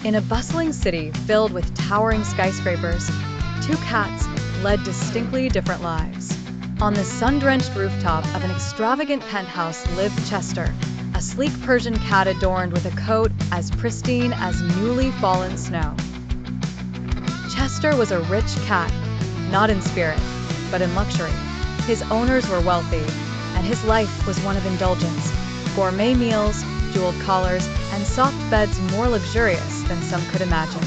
In a bustling city filled with towering skyscrapers, two cats led distinctly different lives. On the sun-drenched rooftop of an extravagant penthouse lived Chester, a sleek Persian cat adorned with a coat as pristine as newly fallen snow. Chester was a rich cat, not in spirit, but in luxury. His owners were wealthy, and his life was one of indulgence, gourmet meals, jeweled collars, and soft beds more luxurious than some could imagine.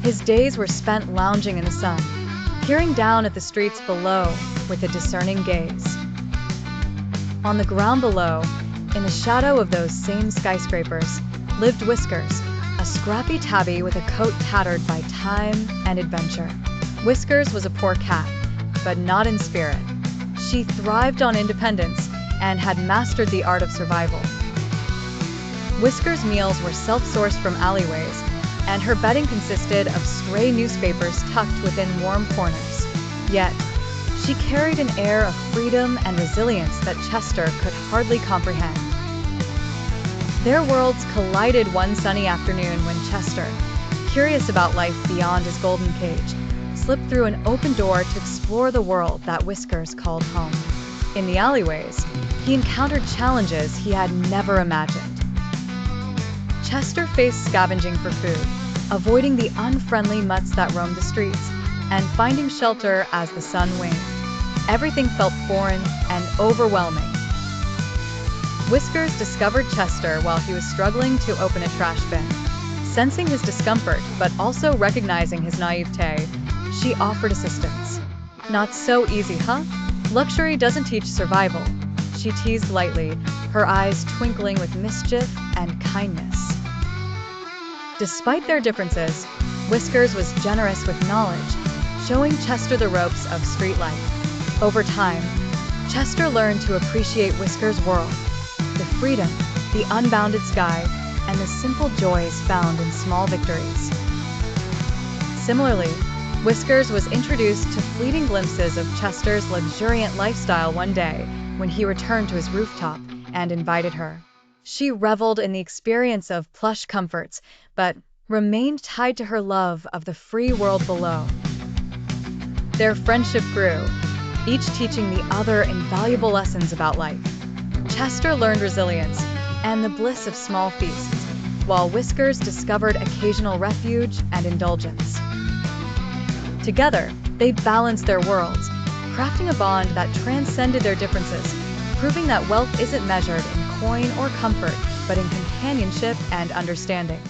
His days were spent lounging in the sun, peering down at the streets below with a discerning gaze. On the ground below, in the shadow of those same skyscrapers, lived Whiskers, a scrappy tabby with a coat tattered by time and adventure. Whiskers was a poor cat, but not in spirit. She thrived on independence and had mastered the art of survival. Whiskers' meals were self-sourced from alleyways, and her bedding consisted of stray newspapers tucked within warm corners. Yet, she carried an air of freedom and resilience that Chester could hardly comprehend. Their worlds collided one sunny afternoon when Chester, curious about life beyond his golden cage, slipped through an open door to explore the world that Whiskers called home. In the alleyways, he encountered challenges he had never imagined. Chester faced scavenging for food, avoiding the unfriendly mutts that roamed the streets, and finding shelter as the sun waned. Everything felt foreign and overwhelming. Whiskers discovered Chester while he was struggling to open a trash bin. Sensing his discomfort, but also recognizing his naivete, she offered assistance. "Not so easy, huh? Luxury doesn't teach survival," she teased lightly, her eyes twinkling with mischief and kindness. Despite their differences, Whiskers was generous with knowledge, showing Chester the ropes of street life. Over time, Chester learned to appreciate Whiskers' world, the freedom, the unbounded sky, and the simple joys found in small victories. Similarly, Whiskers was introduced to fleeting glimpses of Chester's luxuriant lifestyle one day when he returned to his rooftop and invited her. She reveled in the experience of plush comforts, but remained tied to her love of the free world below. Their friendship grew, each teaching the other invaluable lessons about life. Chester learned resilience and the bliss of small feasts, while Whiskers discovered occasional refuge and indulgence. Together, they balanced their worlds, crafting a bond that transcended their differences, proving that wealth isn't measured in coin or comfort, but in companionship and understanding.